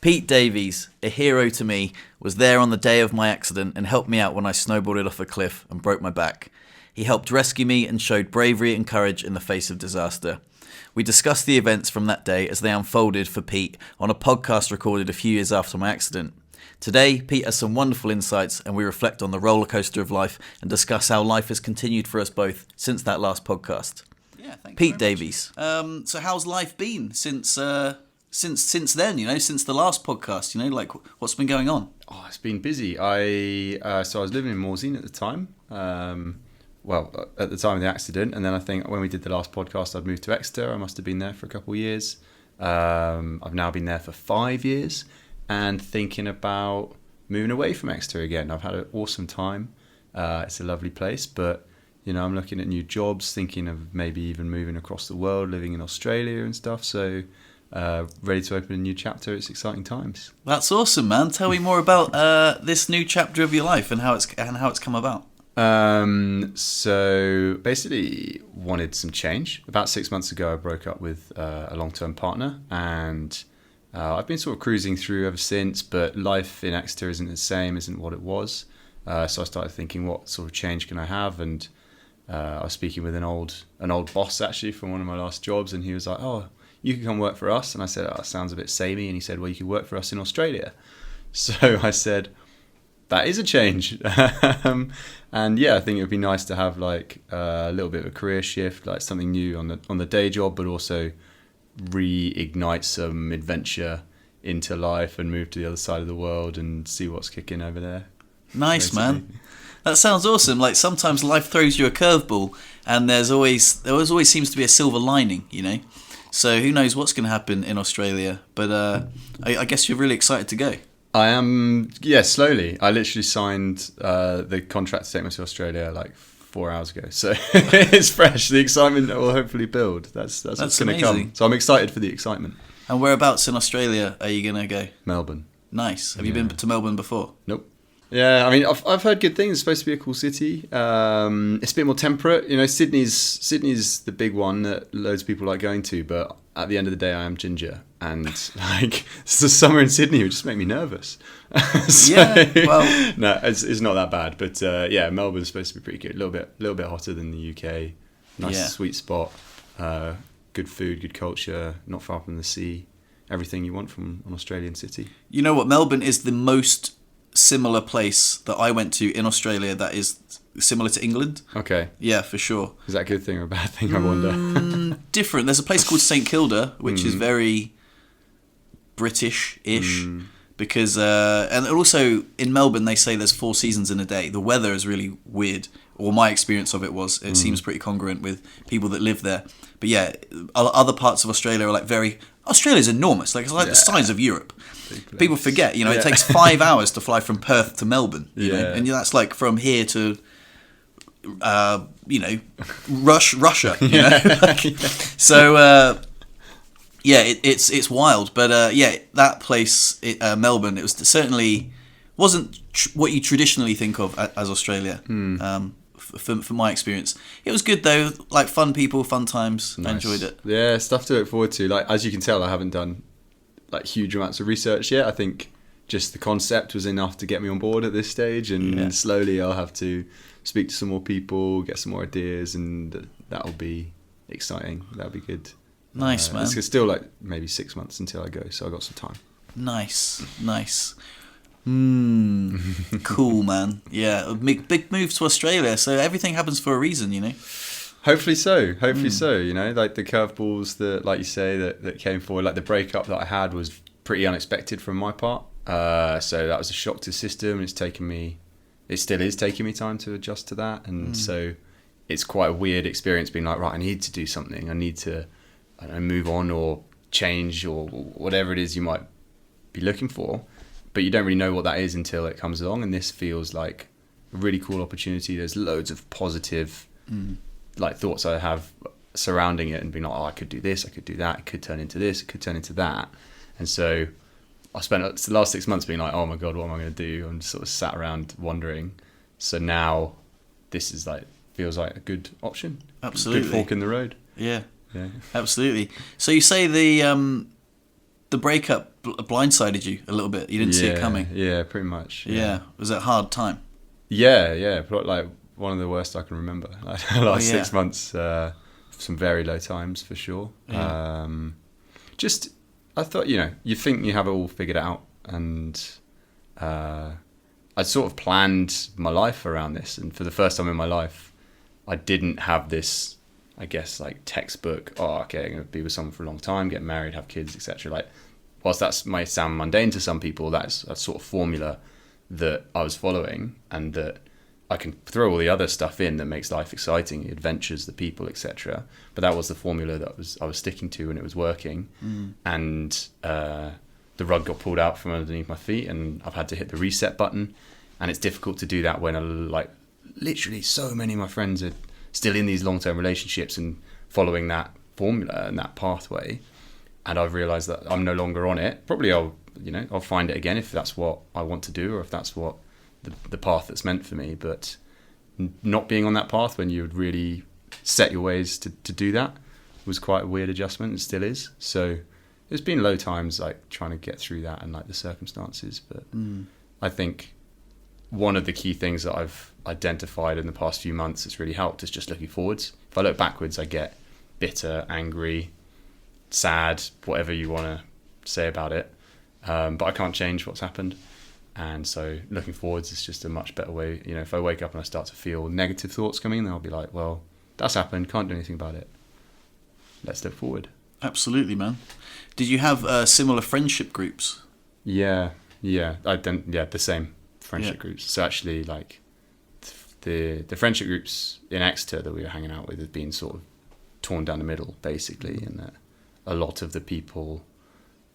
Pete Davies, a hero to me, was there on the day of my accident and helped me out when I snowboarded off a cliff and broke my back. He helped rescue me and showed bravery and courage in the face of disaster. We discussed the events from that day as they unfolded for Pete on a podcast recorded a few years after my accident. Today, Pete has some wonderful insights and we reflect on the roller coaster of life and discuss how life has continued for us both since that last podcast. Yeah, thank Pete you very Davies. much. So how's life been since then, since the last podcast, like what's been going on? Oh, it's been busy. I was living in Morzine at the time. At the time of the accident, and then I think when we did the last podcast, I'd moved to Exeter. I must have been there for a couple of years. I've now been there for 5 years, and thinking about moving away from Exeter again. I've had an awesome time. It's a lovely place, but I'm looking at new jobs, thinking of maybe even moving across the world, living in Australia and stuff. So. Ready to open a new chapter. It's exciting times. That's awesome, man. Tell me more about this new chapter of your life and how it's come about. So basically wanted some change. About 6 months ago I broke up with a long-term partner, and I've been sort of cruising through ever since, but life in Exeter isn't what it was. So I started thinking, what sort of change can I have? And I was speaking with an old boss actually from one of my last jobs, and he was like, "Oh, you can come work for us." And I said, "Oh, that sounds a bit samey." And he said, "Well, you could work for us in Australia." So I said, that is a change. And yeah, I think it would be nice to have like a little bit of a career shift, like something new on the day job, but also reignite some adventure into life and move to the other side of the world and see what's kicking over there. Nice, basically. Man. That sounds awesome. Like sometimes life throws you a curveball, and there always seems to be a silver lining, So who knows what's going to happen in Australia? But I guess you're really excited to go. I am, yeah, slowly. I literally signed the contract to take me to Australia like 4 hours ago. So it's fresh. The excitement will hopefully build. That's what's going to come. So I'm excited for the excitement. And whereabouts in Australia are you going to go? Melbourne. Nice. Have you been to Melbourne before? Nope. Yeah, I mean, I've heard good things. It's supposed to be a cool city. It's a bit more temperate. Sydney's the big one that loads of people like going to. But at the end of the day, I am ginger, and like the summer in Sydney would just make me nervous. No, it's not that bad. But yeah, Melbourne's supposed to be pretty good. A little bit hotter than the UK. Nice sweet spot. Good food, good culture. Not far from the sea. Everything you want from an Australian city. You know what? Melbourne is the most similar place that I went to in Australia that is similar to England. Okay. Yeah, for sure. Is that a good thing or a bad thing, I wonder? Different. There's a place called St Kilda, which is very British-ish. Because, and also in Melbourne, they say there's 4 seasons in a day. The weather is really weird. Or my experience of it was, it seems pretty congruent with people that live there. But yeah, other parts of Australia are like Australia's enormous. Like it's like the size of Europe. People forget, it takes 5 hours to fly from Perth to Melbourne. You know? And that's like from here to, Russia. So, it's wild. But that place, Melbourne, it was certainly wasn't what you traditionally think of as Australia. For my experience, it was good though. Like fun people, fun times. Nice. I enjoyed it. Yeah, stuff to look forward to. Like as you can tell, I haven't done like huge amounts of research yet. I think just the concept was enough to get me on board at this stage, and slowly I'll have to speak to some more people, get some more ideas, and that'll be exciting. That'll be good. Nice, man. It's still like maybe 6 months until I go, so I got some time. Nice. Cool, man. Yeah, big move to Australia. So everything happens for a reason, Hopefully so. Like the curveballs that, like you say, that came forward, like the breakup that I had was pretty unexpected from my part. So that was a shock to the system. It still is taking me time to adjust to that. And so it's quite a weird experience being like, right, I need to do something. I need to, move on or change or whatever it is you might be looking for. But you don't really know what that is until it comes along. And this feels like a really cool opportunity. There's loads of positive like thoughts I have surrounding it and being like, oh, I could do this, I could do that, it could turn into this, it could turn into that. And so I spent the last 6 months being like, oh my God, what am I going to do? I'm just sort of sat around wondering. So now this is like, feels like a good option. Absolutely. Good fork in the road. Yeah. Absolutely. So you say the the breakup blindsided you a little bit. You didn't see it coming. Yeah, pretty much. Yeah. Was it a hard time? Yeah. Like one of the worst I can remember. Like the last 6 months, some very low times for sure. Yeah. I thought, you think you have it all figured out, and I sort of planned my life around this, and for the first time in my life, I didn't have this, I guess, like textbook, I'm going to be with someone for a long time, get married, have kids, etc. Like, whilst that might sound mundane to some people, that's a sort of formula that I was following, and that I can throw all the other stuff in that makes life exciting, the adventures, the people, etc. But that was the formula that I was sticking to, and it was working. And the rug got pulled out from underneath my feet, and I've had to hit the reset button. And it's difficult to do that when literally so many of my friends are still in these long-term relationships and following that formula and that pathway. And I've realised that I'm no longer on it. Probably I'll find it again if that's what I want to do, or if that's what the path that's meant for me. But not being on that path when you would really set your ways to do that was quite a weird adjustment, and still is. So there's been low times like trying to get through that and like the circumstances. But I think one of the key things that I've identified in the past few months that's really helped is just looking forwards. If I look backwards, I get bitter, angry, sad, whatever you want to say about it. But I can't change what's happened. And so looking forwards is just a much better way. If I wake up and I start to feel negative thoughts coming, then I'll be like, well, that's happened, can't do anything about it. Let's look forward. Absolutely, man. Did you have similar friendship groups? Yeah. The same friendship groups. So actually, like the friendship groups in Exeter that we were hanging out with have been sort of torn down the middle, basically, and that a lot of the people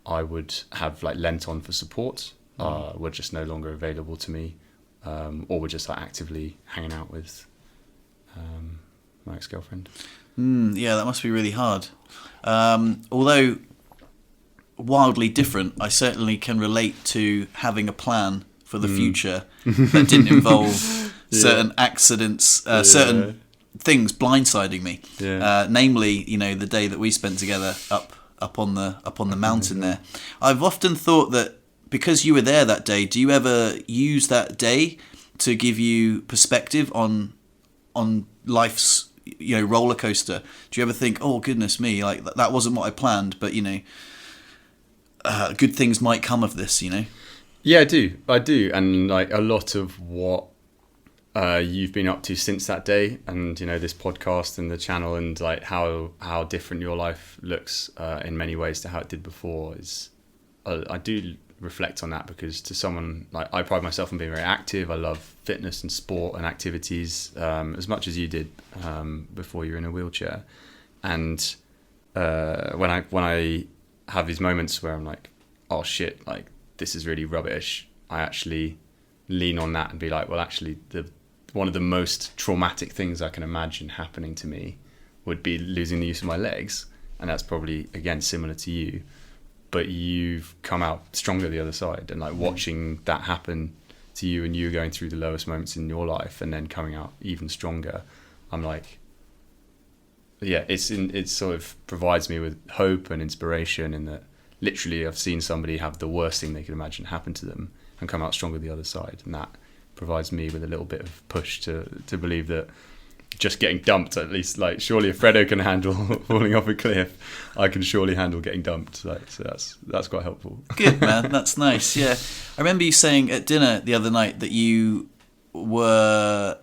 I would have like lent on for support were just no longer available to me, or were just like actively hanging out with my ex-girlfriend. Yeah, that must be really hard. Although wildly different, I certainly can relate to having a plan for the future that didn't involve certain accidents, certain things blindsiding me. Namely, the day that we spent together up on the mountain there. I've often thought that because you were there that day, do you ever use that day to give you perspective on life's roller coaster? Do you ever think, oh goodness me, like that wasn't what I planned, but good things might come of this, Yeah, I do, and like a lot of what you've been up to since that day, and this podcast and the channel, and like how different your life looks in many ways to how it did before is I do reflect on that, because to someone like I pride myself on being very active. I love fitness and sport and activities as much as you did before you were in a wheelchair. And when I have these moments where I'm like, oh shit, like this is really rubbish, I actually lean on that and be like, well, actually one of the most traumatic things I can imagine happening to me would be losing the use of my legs. And that's probably, again, similar to you, but you've come out stronger the other side. And like watching that happen to you, and you going through the lowest moments in your life and then coming out even stronger, I'm like, yeah, it sort of provides me with hope and inspiration, in that literally I've seen somebody have the worst thing they could imagine happen to them and come out stronger the other side. And that provides me with a little bit of push to believe that just getting dumped, at least, like, surely if Fredo can handle falling off a cliff, I can surely handle getting dumped. Like, so that's quite helpful. Good, man. That's nice. Yeah, I remember you saying at dinner the other night that you were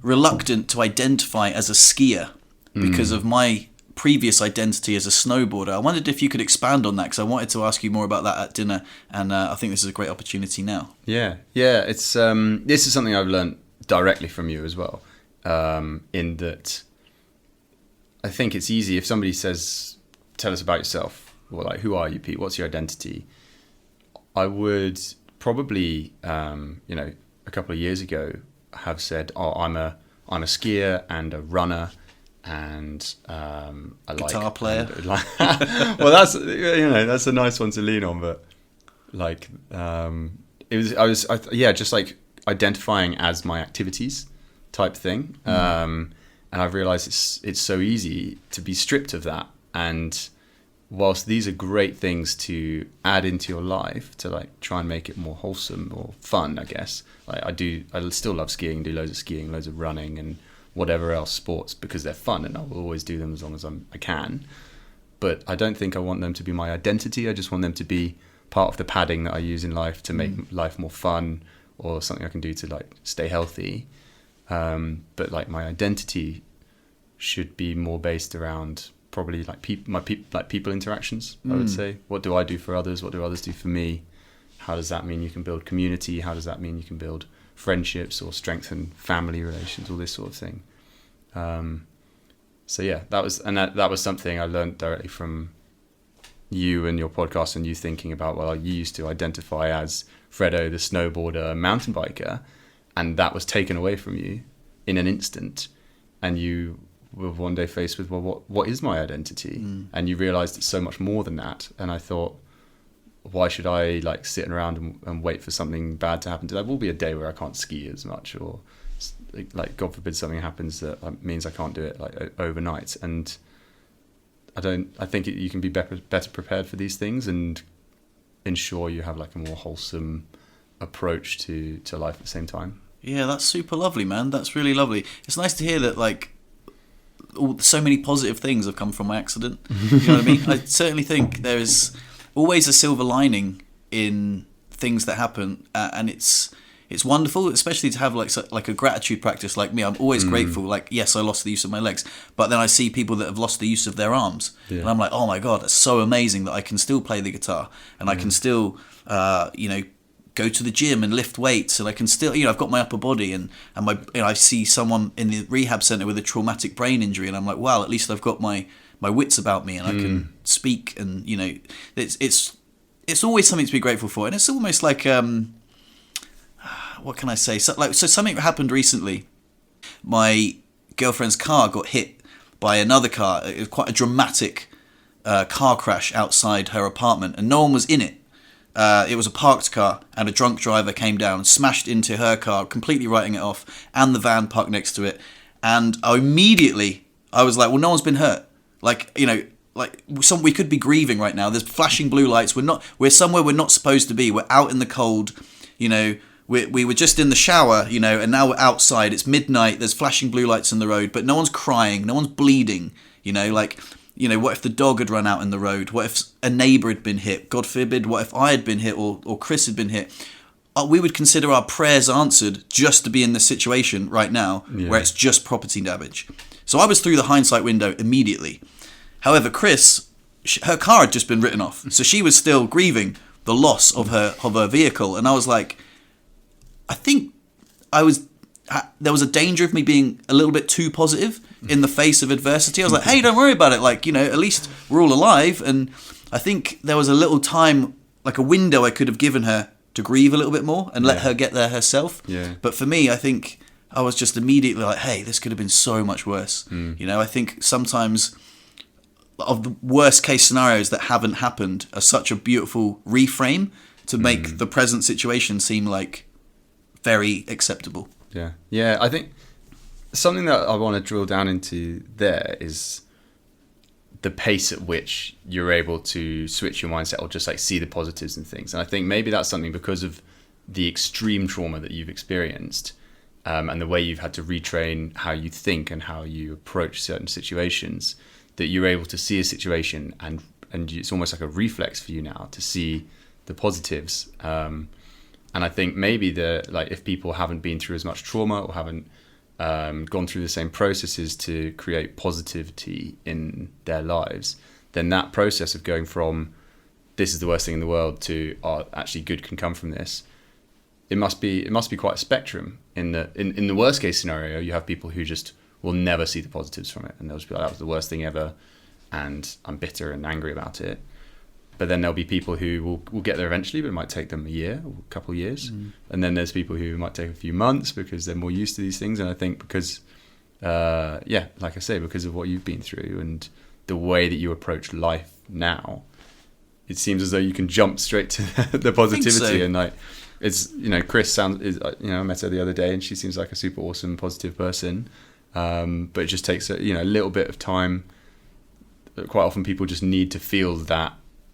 reluctant to identify as a skier because of my previous identity as a snowboarder. I wondered if you could expand on that, because I wanted to ask you more about that at dinner, and I think this is a great opportunity now. Yeah. It's this is something I've learned directly from you as well. In that I think it's easy if somebody says, tell us about yourself, or like, who are you, Pete, what's your identity? I would probably a couple of years ago have said, oh, I'm a skier and a runner and a guitar player. Well, that's a nice one to lean on, but like just like identifying as my activities type thing. And I've realized it's so easy to be stripped of that, and whilst these are great things to add into your life to like try and make it more wholesome or fun, I guess. Like I still love skiing, do loads of skiing, loads of running and whatever else sports because they're fun, and I will always do them as long as I can. But I don't think I want them to be my identity. I just want them to be part of the padding that I use in life to make life more fun, or something I can do to like stay healthy. But like my identity should be more based around probably like people interactions. I would say, what do I do for others? What do others do for me? How does that mean you can build community? How does that mean you can build friendships or strengthen family relations? All this sort of thing. So yeah, that was something I learned directly from you and your podcast, and you thinking about, well, you used to identify as Fredo, the snowboarder, mountain biker, and that was taken away from you in an instant, and you were one day faced with, well, what is my identity? And you realized it's so much more than that. And I thought, why should I like sitting around and wait for something bad to happen? There will be a day where I can't ski as much, or like God forbid something happens that means I can't do it like overnight. And I think you can be better prepared for these things and ensure you have like a more wholesome approach to life at the same time. Yeah, that's super lovely, man. That's really lovely. It's nice to hear that like so many positive things have come from my accident. You know what I mean? I certainly think there is always a silver lining in things that happen, and it's wonderful, especially to have like a gratitude practice like me. I'm always grateful. Like, yes, I lost the use of my legs, but then I see people that have lost the use of their arms, and I'm like, oh my God, that's so amazing that I can still play the guitar, and I can still, go to the gym and lift weights, and I can still, I've got my upper body, and my, I see someone in the rehab center with a traumatic brain injury, and I'm like, wow, at least I've got my wits about me, and I can speak, and it's always something to be grateful for, and it's almost like what can I say? So something happened recently. My girlfriend's car got hit by another car. It was quite a dramatic car crash outside her apartment, and no one was in it. It was a parked car, and a drunk driver came down and smashed into her car, completely writing it off, and the van parked next to it. And I was like, well, no one's been hurt. We could be grieving right now. There's flashing blue lights. We're somewhere we're not supposed to be. We're out in the cold, We were just in the shower, and now we're outside. It's midnight. There's flashing blue lights in the road, but no one's crying. No one's bleeding. What if the dog had run out in the road? What if a neighbour had been hit? God forbid, what if I had been hit or Chris had been hit? We would consider our prayers answered just to be in this situation right now, where it's just property damage. So I was through the hindsight window immediately. However, Chris, her car had just been written off, so she was still grieving the loss of her vehicle, and I was like, I think there was a danger of me being a little bit too positive in the face of adversity. I was like, hey, don't worry about it. At least we're all alive. And I think there was a little time, like a window I could have given her to grieve a little bit more and let her get there herself. Yeah. But for me, I think I was just immediately like, hey, this could have been so much worse. I think sometimes of the worst case scenarios that haven't happened are such a beautiful reframe to make the present situation seem like very acceptable. Yeah. I think something that I want to drill down into there is the pace at which you're able to switch your mindset or just like see the positives in things. And I think maybe that's something because of the extreme trauma that you've experienced, and the way you've had to retrain how you think and how you approach certain situations, that you're able to see a situation and it's almost like a reflex for you now to see the positives. And I think maybe if people haven't been through as much trauma or haven't gone through the same processes to create positivity in their lives, then that process of going from this is the worst thing in the world to actually good can come from this, it must be quite a spectrum. In the worst case scenario, you have people who just will never see the positives from it, and they'll just be like, that was the worst thing ever, and I'm bitter and angry about it. But then there'll be people who will get there eventually, but it might take them a year or a couple of years. And then there's people who might take a few months because they're more used to these things. And I think because, like I say, because of what you've been through and the way that you approach life now, it seems as though you can jump straight to the positivity. So. And like, it's, Chris I met her the other day and she seems like a super awesome, positive person. But it just takes a little bit of time quite often people just need to feel that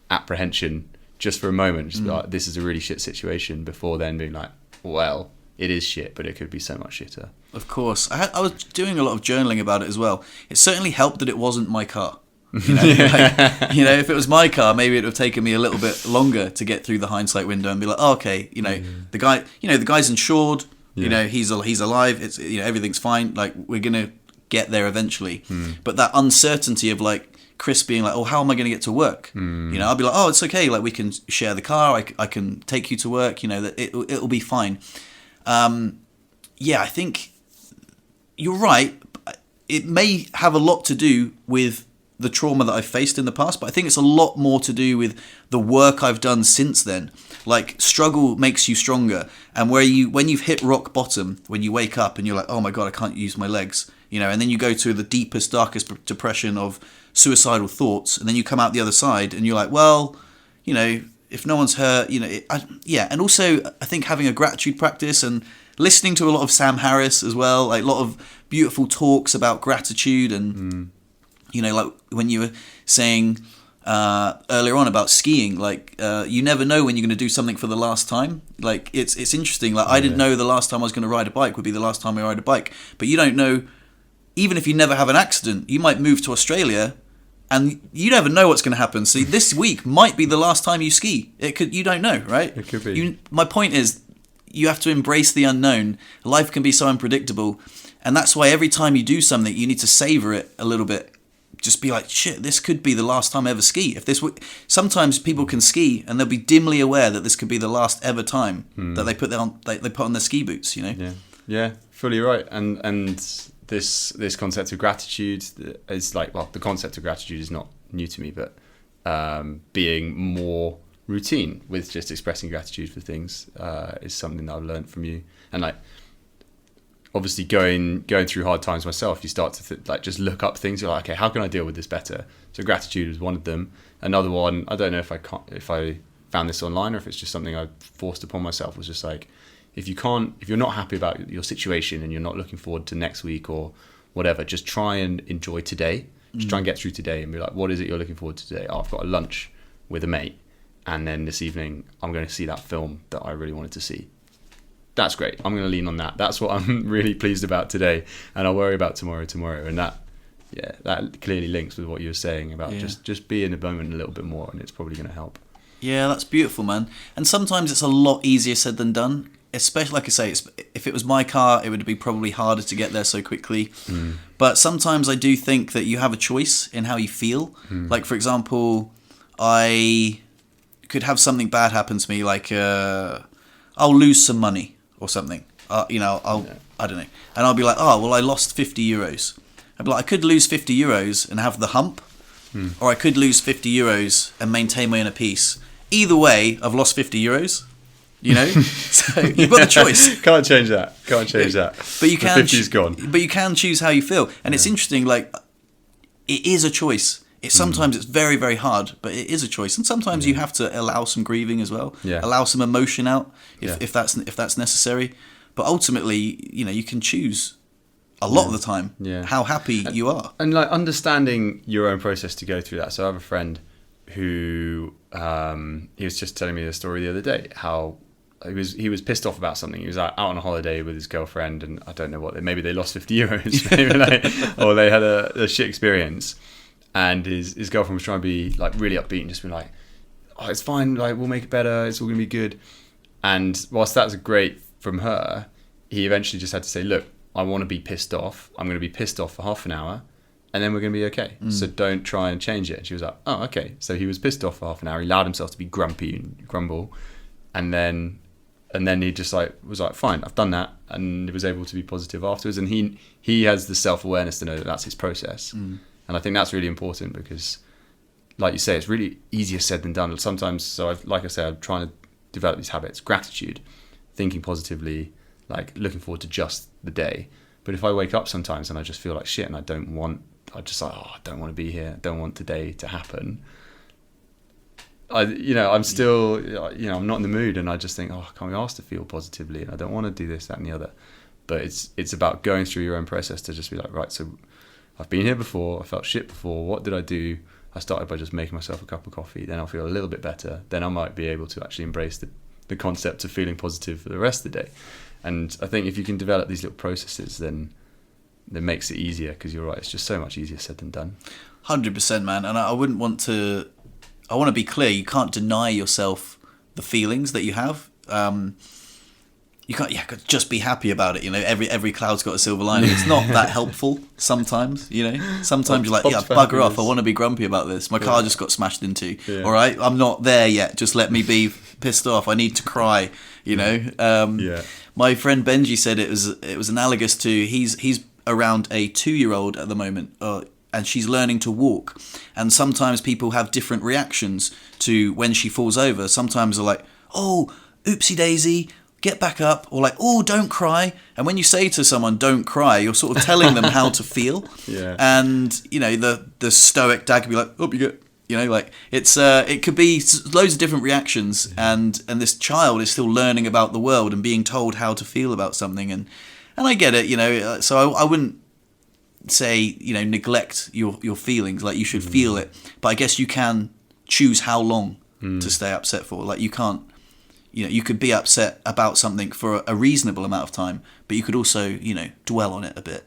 apprehension just for a moment, just be like, this is a really shit situation, before then being like, well, it is shit, but it could be so much shitter. Of course. I was doing a lot of journaling about it as well. It certainly helped that it wasn't my car. You know, if it was my car, maybe it would have taken me a little bit longer to get through the hindsight window and be like, oh, okay, the guy's insured, he's alive, it's, everything's fine, like, we're gonna get there eventually. But that uncertainty of like Chris being like, oh, how am I going to get to work? I'll be like, oh, it's okay, like, we can share the car, I can take you to work, that it'll be fine. I think you're right. It may have a lot to do with the trauma that I've faced in the past, but I think it's a lot more to do with the work I've done since then. Like, struggle makes you stronger, and when you've hit rock bottom, when you wake up and you're like, oh my god, I can't use my legs, and then you go to the deepest, darkest depression of suicidal thoughts, and then you come out the other side and you're like, well, if no one's hurt, and also I think having a gratitude practice and listening to a lot of Sam Harris as well, like a lot of beautiful talks about gratitude, and like when you were saying earlier on about skiing, like you never know when you're going to do something for the last time. Like it's interesting. Like I didn't know the last time I was going to ride a bike would be the last time I ride a bike, but you don't know. Even if you never have an accident, you might move to Australia, and you never know what's going to happen. So this week might be the last time you ski. You don't know, right? It could be. My point is, you have to embrace the unknown. Life can be so unpredictable, and that's why every time you do something, you need to savor it a little bit. Just be like, shit, this could be the last time I ever ski. Sometimes people can ski and they'll be dimly aware that this could be the last ever time that they put on their ski boots. Yeah, fully right. And this concept of gratitude is like, well, the concept of gratitude is not new to me, but being more routine with just expressing gratitude for things is something that I've learned from you. And like, obviously going through hard times myself, you start to just look up things. You're like, okay, how can I deal with this better? So gratitude was one of them. Another one, I don't know if I found this online or if it's just something I forced upon myself, was just like, if you're not happy about your situation and you're not looking forward to next week or whatever, just try and enjoy today. Just try and get through today and be like, what is it you're looking forward to today? Oh, I've got a lunch with a mate, and then this evening I'm going to see that film that I really wanted to see. That's great. I'm going to lean on that. That's what I'm really pleased about today, and I'll worry about tomorrow. And that clearly links with what you were saying about just be in the moment a little bit more, and it's probably going to help. Yeah, that's beautiful, man. And sometimes it's a lot easier said than done. Especially, like I say, if it was my car, it would be probably harder to get there so quickly. But sometimes I do think that you have a choice in how you feel. Like, for example, I could have something bad happen to me, like I'll lose some money or something. I don't know. And I'll be like, oh, well, I lost 50 euros. I'd be like, I could lose 50 euros and have the hump, or I could lose 50 euros and maintain my inner peace. Either way, I've lost 50 euros. So you've got a choice. Can't change that. But you can. 50's gone. But you can choose how you feel, and it's interesting. Like, it is a choice. Sometimes it's very, very hard, but it is a choice, and sometimes you have to allow some grieving as well. Allow some emotion out if that's necessary. But ultimately, you can choose a lot of the time how happy you are, and like understanding your own process to go through that. So I have a friend who he was just telling me the story the other day, how he was pissed off about something. He was out on a holiday with his girlfriend, and I don't know what, maybe they lost 50 euros, maybe or they had a shit experience, and his girlfriend was trying to be like really upbeat and just be like, oh, it's fine, like we'll make it better, it's all gonna be good. And whilst that's great from her, he eventually just had to say, look, I want to be pissed off, I'm going to be pissed off for half an hour, and then we're going to be okay. So don't try and change it. And she was like, oh, okay. So he was pissed off for half an hour. He allowed himself to be grumpy and grumble. And then he just was like, fine, I've done that. And he was able to be positive afterwards. And he has the self-awareness to know that that's his process. And I think that's really important because, like you say, it's really easier said than done. Sometimes, so I'm trying to develop these habits, gratitude, thinking positively, like looking forward to just the day. But if I wake up sometimes and I just feel like shit and I don't want to be here, I don't want today to happen, I'm still, I'm not in the mood, and I just think, oh, I can't be asked to feel positively, and I don't want to do this, that and the other. But it's about going through your own process to just be like, right, so I've been here before, I felt shit before, what did I do? I started by just making myself a cup of coffee, then I'll feel a little bit better, then I might be able to actually embrace the concept of feeling positive for the rest of the day. And I think if you can develop these little processes, then it makes it easier, because you're right, it's just so much easier said than done. 100%, man. And I wouldn't want to... I want to be clear, you can't deny yourself the feelings that you have. You can't just be happy about it, you know. Every cloud's got a silver lining. It's not that helpful sometimes, you know. Sometimes you're like, bugger off, I want to be grumpy about this. My car just got smashed into. Yeah. All right, I'm not there yet. Just let me be pissed off. I need to cry, you know. My friend Benji said it was analogous to he's around a 2-year-old at the moment, and she's learning to walk. And sometimes people have different reactions to when she falls over. Sometimes they're like, oh, oopsie daisy, get back up, or like, oh, don't cry. And when you say to someone, don't cry, you're sort of telling them how to feel. Yeah. And, you know, the stoic dad could be like, oh, you get, you know, like, it could be loads of different reactions. And this child is still learning about the world and being told how to feel about something. And I get it, you know, so I wouldn't say, you know, neglect your feelings. Like, you should feel it. But I guess you can choose how long to stay upset for. Like, you can't, you know, you could be upset about something for a reasonable amount of time, but you could also, you know, dwell on it a bit,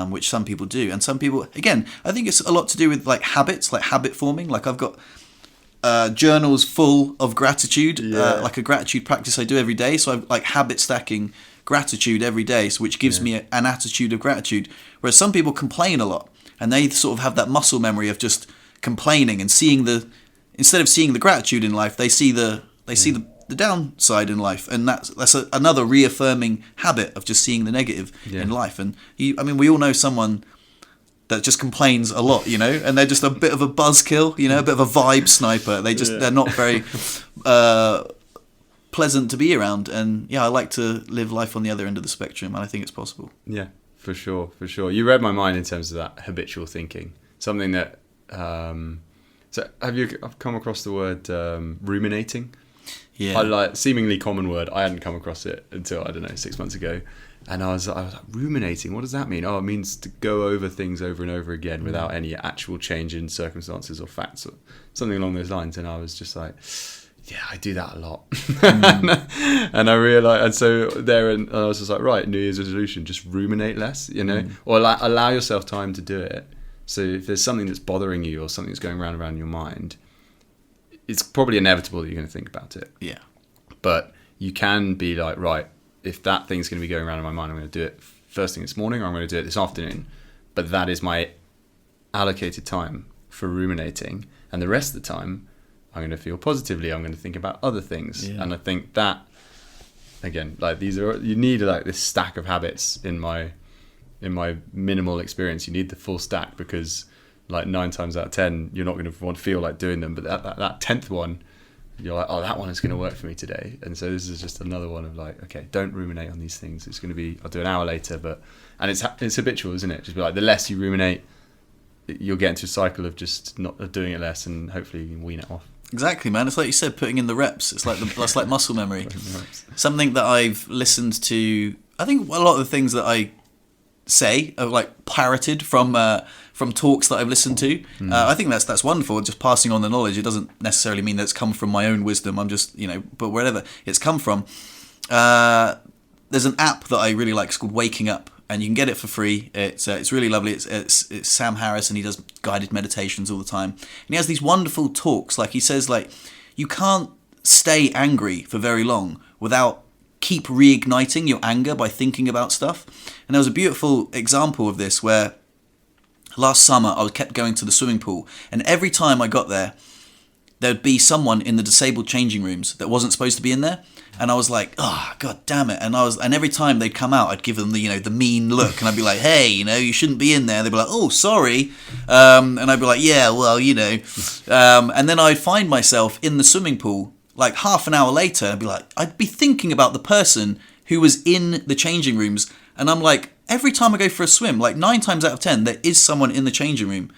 which some people do. And some people, again, I think it's a lot to do with like habits, like habit forming. Like, I've got journals full of gratitude, like a gratitude practice I do every day. So I'm like habit stacking gratitude every day, so which gives me an attitude of gratitude. Whereas some people complain a lot, and they sort of have that muscle memory of just complaining and instead of seeing the gratitude in life, they see the downside in life, and that's another reaffirming habit of just seeing the negative in life. And we all know someone that just complains a lot, you know, and they're just a bit of a buzzkill, you know, a bit of a vibe sniper. They're not very pleasant to be around. And I like to live life on the other end of the spectrum, and I think it's possible. Yeah, for sure. You read my mind in terms of that habitual thinking, something that so have you come across the word ruminating? Yeah. Like, seemingly common word. I hadn't come across it until, I don't know, 6 months ago. And I was like, ruminating, what does that mean? Oh, it means to go over things over and over again without any actual change in circumstances or facts or something along those lines. And I was just like, yeah, I do that a lot. And I realised, and so and I was just like, right, New Year's resolution, just ruminate less, you know, or allow yourself time to do it. So if there's something that's bothering you or something that's going around in your mind, it's probably inevitable that you're going to think about it. Yeah. But you can be like, right, if that thing's going to be going around in my mind, I'm going to do it first thing this morning, or I'm going to do it this afternoon. But that is my allocated time for ruminating. And the rest of the time, I'm going to feel positively. I'm going to think about other things. Yeah. And I think that, again, like, you need like this stack of habits in my minimal experience. You need the full stack, because like 9 times out of 10, you're not going to want to feel like doing them. But that 10th one, you're like, oh, that one is going to work for me today. And so this is just another one of like, okay, don't ruminate on these things. It's going to be, I'll do an hour later. And it's habitual, isn't it? Just be like, the less you ruminate, you'll get into a cycle of just not doing it less, and hopefully you can wean it off. Exactly, man. It's like you said, putting in the reps. It's like that's like muscle memory. Something that I've listened to. I think a lot of the things that I say are like parroted from talks that I've listened to. I think that's wonderful. Just passing on the knowledge. It doesn't necessarily mean that it's come from my own wisdom. I'm just, you know, but wherever it's come from. There's an app that I really like. It's called Waking Up, and you can get it for free. It's really lovely. It's Sam Harris, and he does guided meditations all the time. And he has these wonderful talks. Like, he says, like, you can't stay angry for very long without keep reigniting your anger by thinking about stuff. And there was a beautiful example of this where last summer I kept going to the swimming pool, and every time I got there, there'd be someone in the disabled changing rooms that wasn't supposed to be in there. And I was like, oh, God damn it. And every time they'd come out, I'd give them the, you know, the mean look. And I'd be like, hey, you know, you shouldn't be in there. They'd be like, oh, sorry. And I'd be like, yeah, well, you know. And then I'd find myself in the swimming pool, like half an hour later, I'd be thinking about the person who was in the changing rooms. And I'm like, every time I go for a swim, like 9 times out of 10, there is someone in the changing room.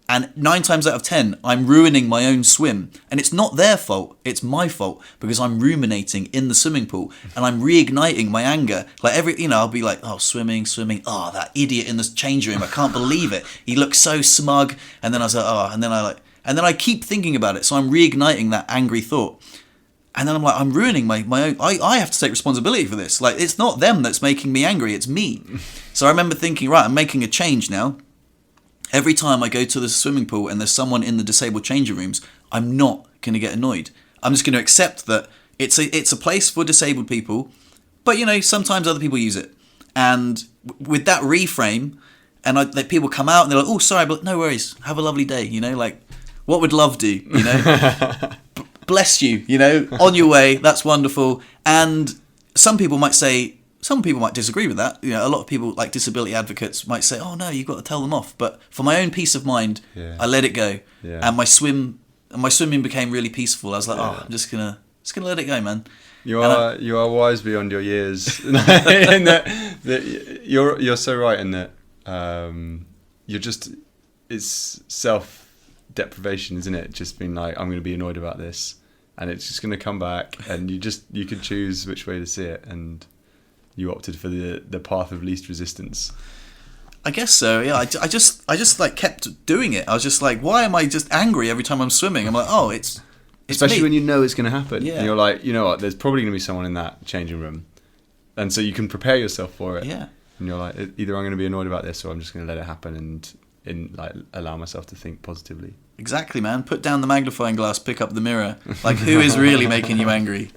And 9 times out of 10, I'm ruining my own swim. And it's not their fault, it's my fault, because I'm ruminating in the swimming pool and I'm reigniting my anger. Like I'll be like, oh, swimming. Oh, that idiot in the change room, I can't believe it. He looks so smug. And then I was like, oh, and then I keep thinking about it. So I'm reigniting that angry thought. And then I'm like, I'm ruining my own, I have to take responsibility for this. Like, it's not them that's making me angry, it's me. So I remember thinking, right, I'm making a change now. Every time I go to the swimming pool and there's someone in the disabled changing rooms, I'm not going to get annoyed. I'm just going to accept that it's a place for disabled people, but sometimes other people use it. And with that reframe, and people come out and they're like, oh, sorry, but no worries, have a lovely day. Like, what would love do? Bless you. On your way. That's wonderful. And some people might disagree with that. A lot of people, like disability advocates, might say, "Oh no, you've got to tell them off." But for my own peace of mind, I let it go, and my swimming became really peaceful. I was like, "Oh, I'm just gonna let it go, man." You are wise beyond your years. In that you're so right in that. It's self-deprivation, isn't it? Just being like, I'm going to be annoyed about this, and it's just going to come back, and you could choose which way to see it, and you opted for the path of least resistance. I guess so. Yeah, I just like kept doing it. I was just like, why am I just angry every time I'm swimming? I'm like, oh, it's especially me. when you know it's going to happen. Yeah. And you're like, you know what? There's probably going to be someone in that changing room, and so you can prepare yourself for it. Yeah. And you're like, either I'm going to be annoyed about this, or I'm just going to let it happen and like allow myself to think positively. Exactly, man. Put down the magnifying glass, pick up the mirror. Like, who is really making you angry?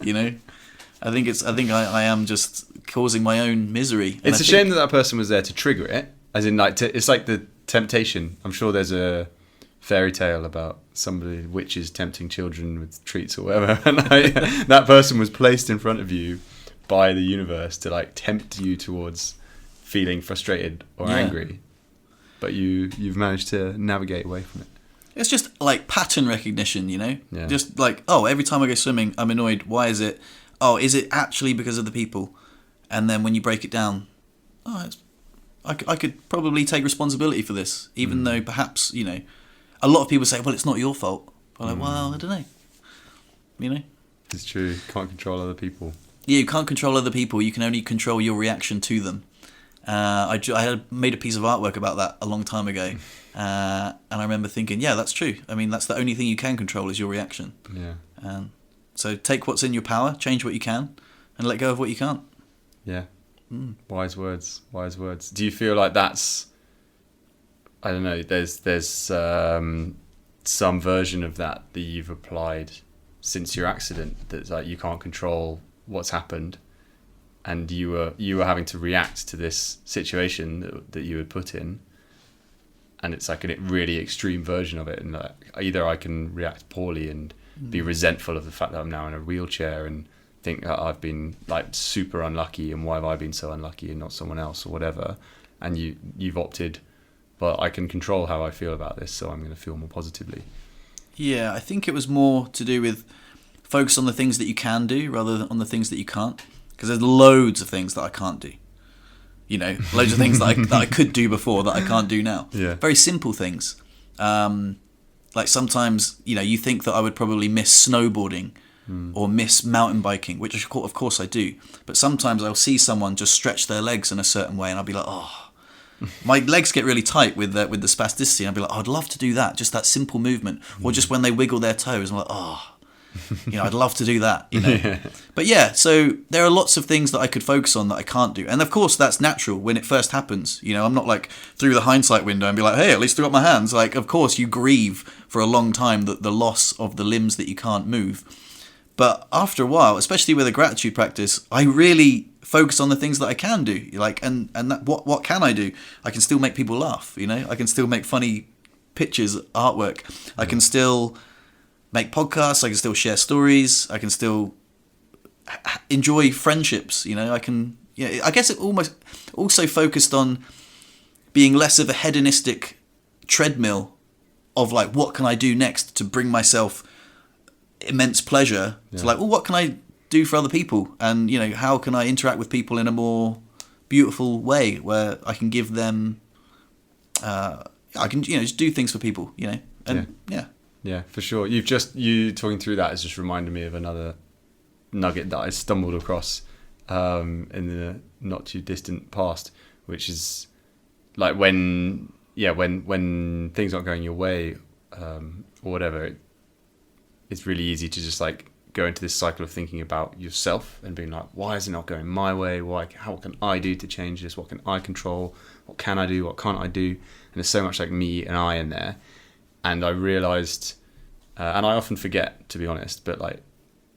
I think I am just causing my own misery. It's a shame that person was there to trigger it, as in like it's like the temptation. I'm sure there's a fairy tale about somebody, witches tempting children with treats or whatever, and that person was placed in front of you by the universe to like tempt you towards feeling frustrated or angry, but you've managed to navigate away from it. It's just like pattern recognition, Yeah. Just like, oh, every time I go swimming, I'm annoyed. Why is it? Oh, is it actually because of the people? And then when you break it down, I could probably take responsibility for this, even though perhaps, a lot of people say, well, it's not your fault. I'm like, well, I don't know. It's true. Can't control other people. Yeah, you can't control other people. You can only control your reaction to them. I had made a piece of artwork about that a long time ago. And I remember thinking, yeah, that's true. I mean, that's the only thing you can control is your reaction. Yeah. So take what's in your power, change what you can, and let go of what you can't. Yeah. Wise words. Do you feel like that's, I don't know, there's some version of that you've applied since your accident, that's like you can't control what's happened, and you were having to react to this situation that you had put in, and it's like a really extreme version of it, and like either I can react poorly and be resentful of the fact that I'm now in a wheelchair and think that I've been like super unlucky, and why have I been so unlucky and not someone else or whatever, and you've opted, but I can control how I feel about this, so I'm going to feel more positively. Yeah, I think it was more to do with focus on the things that you can do rather than on the things that you can't, because there's loads of things that I can't do. Loads of things that I could do before that I can't do now. Yeah. Very simple things. Like sometimes, you think that I would probably miss snowboarding or miss mountain biking, which of course I do. But sometimes I'll see someone just stretch their legs in a certain way, and I'll be like, oh, my legs get really tight with the spasticity. And I'll be like, oh, I'd love to do that, just that simple movement, or just when they wiggle their toes. I'm like, oh. I'd love to do that, Yeah. But yeah, so there are lots of things that I could focus on that I can't do. And of course, that's natural when it first happens. I'm not like through the hindsight window and be like, hey, at least I got my hands. Like, of course, you grieve for a long time the loss of the limbs that you can't move. But after a while, especially with a gratitude practice, I really focus on the things that I can do. Like, and that, what can I do? I can still make people laugh, I can still make funny pictures, artwork. I can still make podcasts, I can still share stories, I can still enjoy friendships, I can, I guess it almost also focused on being less of a hedonistic treadmill of like, what can I do next to bring myself immense pleasure, to like, well, what can I do for other people, and how can I interact with people in a more beautiful way where I can give them I can, just do things for people, and Yeah, for sure. You talking through that has just reminded me of another nugget that I stumbled across in the not too distant past, which is like when things aren't going your way or whatever, it's really easy to just like go into this cycle of thinking about yourself and being like, why is it not going my way? How can I do to change this? What can I control? What can I do? What can't I do? And there's so much like me and I in there. And I realised, and I often forget, to be honest, but like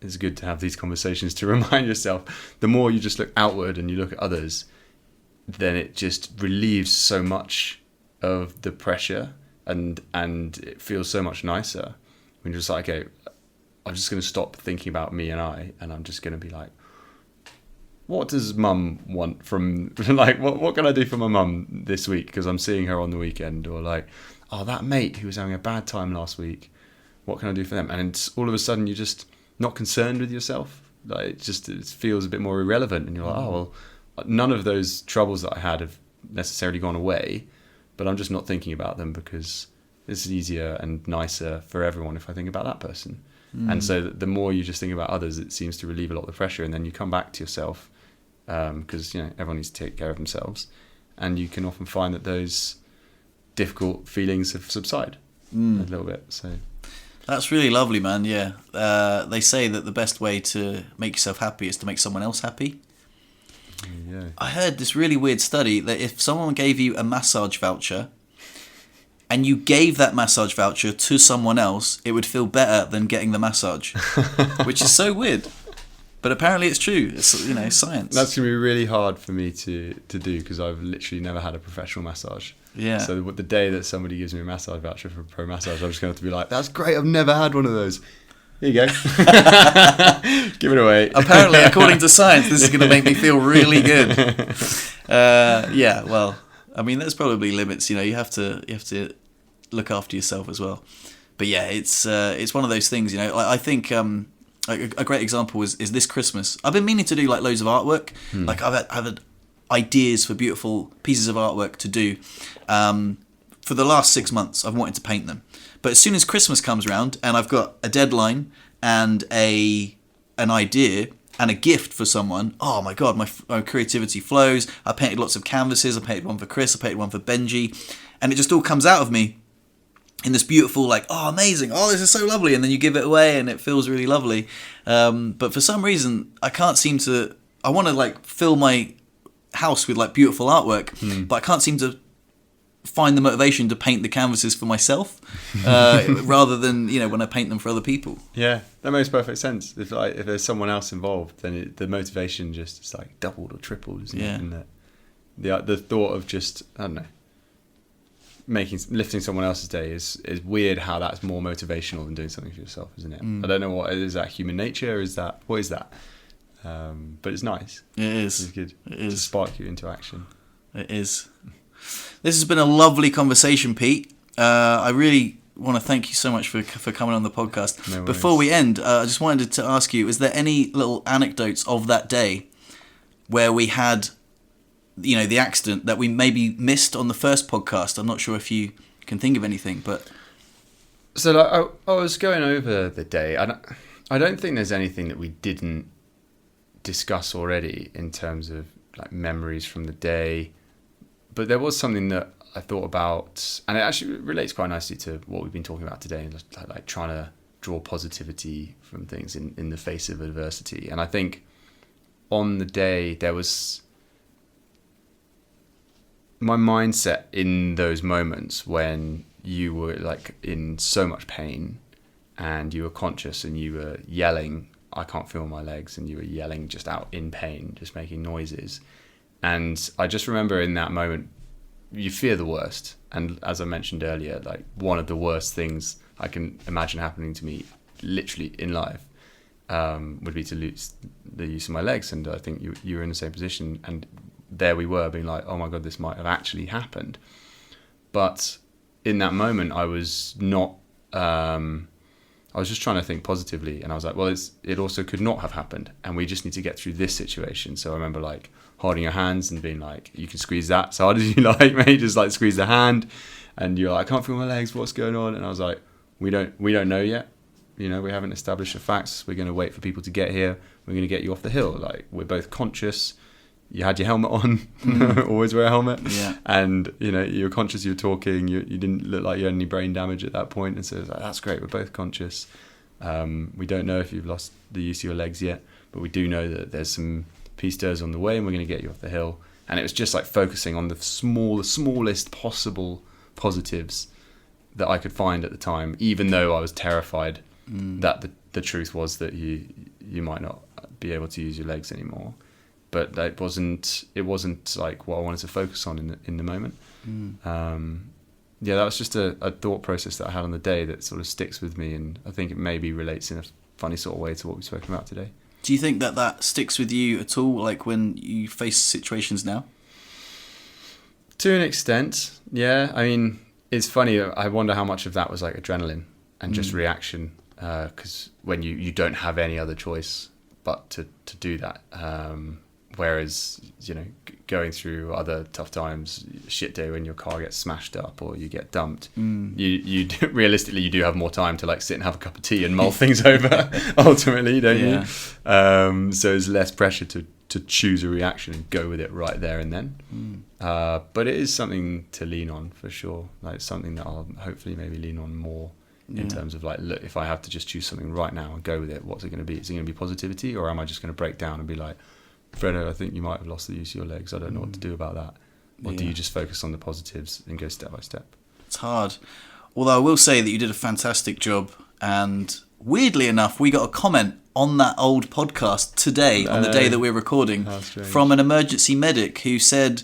it's good to have these conversations to remind yourself. The more you just look outward and you look at others, then it just relieves so much of the pressure, and it feels so much nicer when you're just like, okay, I'm just going to stop thinking about me and I'm just going to be like, what does mum want from, like, what can I do for my mum this week because I'm seeing her on the weekend? Or like, oh, that mate who was having a bad time last week, what can I do for them? And it's, all of a sudden you're just not concerned with yourself. Like, it feels a bit more irrelevant, and you're like, oh, well, none of those troubles that I had have necessarily gone away, but I'm just not thinking about them because it's easier and nicer for everyone if I think about that person. And so the more you just think about others, it seems to relieve a lot of the pressure, and then you come back to yourself because everyone needs to take care of themselves, and you can often find that those difficult feelings have subsided a little bit. So that's really lovely, man. Yeah, they say that the best way to make yourself happy is to make someone else happy. Yeah. I heard this really weird study that if someone gave you a massage voucher and you gave that massage voucher to someone else, it would feel better than getting the massage, which is so weird. But apparently it's true. It's, science. That's going to be really hard for me to do because I've literally never had a professional massage. Yeah. So the day that somebody gives me a massage voucher for a pro massage, I'm just going to have to be like, that's great, I've never had one of those. Here you go. Give it away. Apparently, according to science, this is going to make me feel really good. Yeah, well, I mean, there's probably limits. You have to look after yourself as well. But yeah, it's one of those things. I think a great example is this Christmas. I've been meaning to do like loads of artwork. Like I've had ideas for beautiful pieces of artwork to do. For the last 6 months, I've wanted to paint them. But as soon as Christmas comes around and I've got a deadline and an idea and a gift for someone, oh my God, my creativity flows. I painted lots of canvases. I painted one for Chris. I painted one for Benji. And it just all comes out of me in this beautiful, like, oh, amazing. Oh, this is so lovely. And then you give it away and it feels really lovely. But for some reason, I can't seem to... I want to, like, fill my house with, like, beautiful artwork, but I can't seem to find the motivation to paint the canvases for myself rather than when I paint them for other people. Yeah, that makes perfect sense. If there's someone else involved, then the motivation just is like doubled or tripled, isn't it? And the thought of just, I don't know, lifting someone else's day is weird. How that's more motivational than doing something for yourself, isn't it? I don't know what is that. Human nature? What is that? But it's nice. It is. It's good. It is. To spark you into action. It is. This has been a lovely conversation, Pete. I really want to thank you so much for coming on the podcast. No worries. Before we end, I just wanted to ask you, is there any little anecdotes of that day where we had, the accident that we maybe missed on the first podcast? I'm not sure if you can think of anything, but... So like, I was going over the day. I don't think there's anything that we didn't discuss already in terms of like memories from the day. But there was something that I thought about, and it actually relates quite nicely to what we've been talking about today, like trying to draw positivity from things in the face of adversity. And I think on the day there was my mindset in those moments when you were like in so much pain and you were conscious and you were yelling, I can't feel my legs, and you were yelling just out in pain, just making noises. And I just remember in that moment, you fear the worst. And as I mentioned earlier, like one of the worst things I can imagine happening to me literally in life would be to lose the use of my legs. And I think you were in the same position. And there we were being like, oh my God, this might have actually happened. But in that moment, I was not I was just trying to think positively, and I was like, well, it also could not have happened, and we just need to get through this situation. So I remember like holding your hands and being like, you can squeeze that as hard as you like, mate. Just like squeeze the hand, and you're like, I can't feel my legs. What's going on? And I was like, we don't know yet. You know, we haven't established the facts. We're going to wait for people to get here. We're going to get you off the hill. Like, we're both conscious. You had your helmet on. Always wear a helmet. Yeah. And, you know, you were conscious you were talking. You didn't look like you had any brain damage at that point. And so it was like, that's great. We're both conscious. We don't know if you've lost the use of your legs yet, but we do know that there's some pisters on the way and we're going to get you off the hill. And it was just like focusing on the smallest possible positives that I could find at the time, even though I was terrified that the truth was that you might not be able to use your legs anymore. But it wasn't like what I wanted to focus on in the moment. Yeah, that was just a thought process that I had on the day that sort of sticks with me, and I think it maybe relates in a funny sort of way to what we've spoken about today. Do you think that sticks with you at all, like when you face situations now? To an extent, yeah. I mean, it's funny. I wonder how much of that was like adrenaline and just reaction, because when you don't have any other choice but to do that. Whereas, you know, going through other tough times, shit day when your car gets smashed up or you get dumped, you realistically you do have more time to like sit and have a cup of tea and mull things over. Ultimately, don't you? So there's less pressure to choose a reaction and go with it right there and then. But it is something to lean on for sure. Like something that I'll hopefully maybe lean on more in terms of like, look, if I have to just choose something right now and go with it, what's it going to be? Is it going to be positivity, or am I just going to break down and be like, Fredo, I think you might have lost the use of your legs. I don't know what to do about that. Or do you just focus on the positives and go step by step? It's hard. Although I will say that you did a fantastic job. And weirdly enough, we got a comment on that old podcast today, on the day that we're recording, from an emergency medic who said,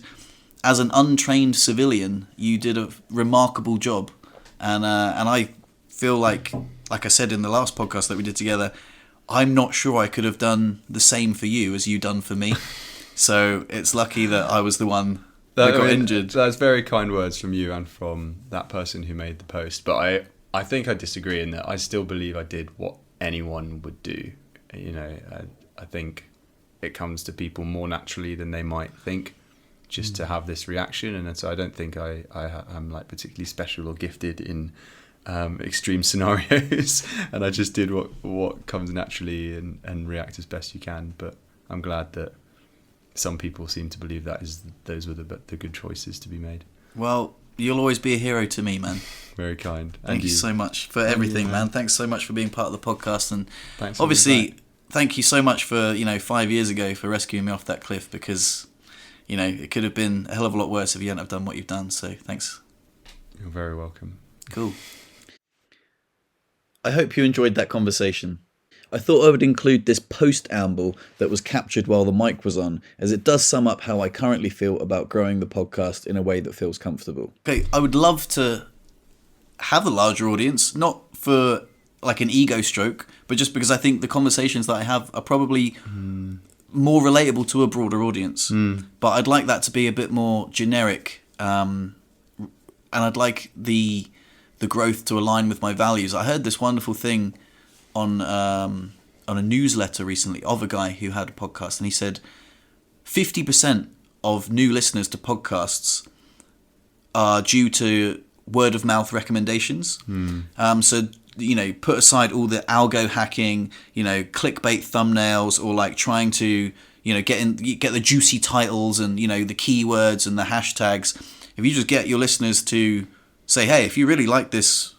as an untrained civilian, you did a remarkable job. And I feel like I said in the last podcast that we did together, I'm not sure I could have done the same for you as you done for me. So it's lucky that I was the one that got injured. That's very kind words from you and from that person who made the post. But I think I disagree in that I still believe I did what anyone would do. You know, I think it comes to people more naturally than they might think, just to have this reaction. And so I don't think I'm like particularly special or gifted in extreme scenarios, and I just did what comes naturally and react as best you can. But I'm glad that some people seem to believe those were the good choices to be made. Well, you'll always be a hero to me, man. Very kind. Thank you so much for everything, man. Thanks so much for being part of the podcast, and thanks obviously thank you so much for 5 years ago for rescuing me off that cliff, because it could have been a hell of a lot worse if you hadn't have done what you've done. So thanks. You're very welcome. Cool. I hope you enjoyed that conversation. I thought I would include this post-amble that was captured while the mic was on, as it does sum up how I currently feel about growing the podcast in a way that feels comfortable. Okay, I would love to have a larger audience, not for like an ego stroke, but just because I think the conversations that I have are probably more relatable to a broader audience. But I'd like that to be a bit more generic, and I'd like the growth to align with my values. I heard this wonderful thing on a newsletter recently of a guy who had a podcast, and he said 50% of new listeners to podcasts are due to word of mouth recommendations. So put aside all the algo hacking, clickbait thumbnails, or like trying to get the juicy titles and the keywords and the hashtags. If you just get your listeners to say, hey, if you really like this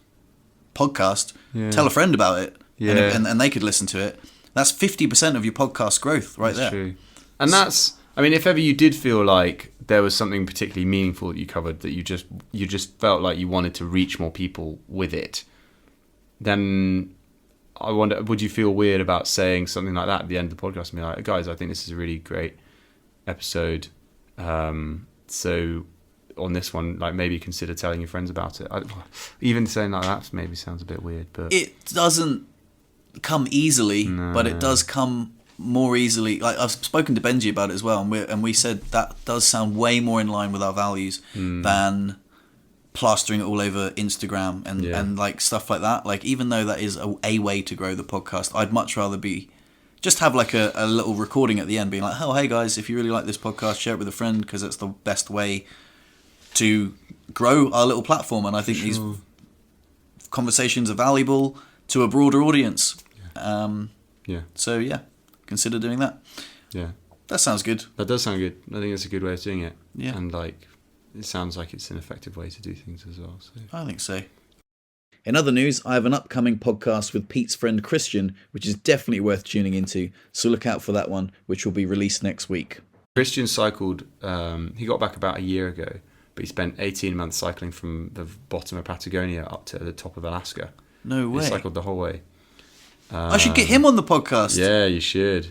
podcast, tell a friend about it, and they could listen to it. That's 50% of your podcast growth right there. True. And if ever you did feel like there was something particularly meaningful that you covered, that you just felt like you wanted to reach more people with it, then I wonder, would you feel weird about saying something like that at the end of the podcast and be like, guys, I think this is a really great episode. So on this one, like maybe consider telling your friends about it. Even saying like that maybe sounds a bit weird, but it doesn't come easily, but it does come more easily. Like I've spoken to Benji about it as well, and we said that does sound way more in line with our values than plastering it all over Instagram and like stuff like that. Like, even though that is a way to grow the podcast, I'd much rather just have like a little recording at the end being like, oh, hey guys, if you really like this podcast, share it with a friend, because it's the best way to grow our little platform. And I think these conversations are valuable to a broader audience. So yeah, consider doing that. Yeah. That sounds good. That does sound good. I think it's a good way of doing it. Yeah. And like, it sounds like it's an effective way to do things as well. So. I think so. In other news, I have an upcoming podcast with Pete's friend Christian, which is definitely worth tuning into. So look out for that one, which will be released next week. Christian cycled, he got back about a year ago, but he spent 18 months cycling from the bottom of Patagonia up to the top of Alaska. No way. He cycled the whole way. I should get him on the podcast. Yeah, you should.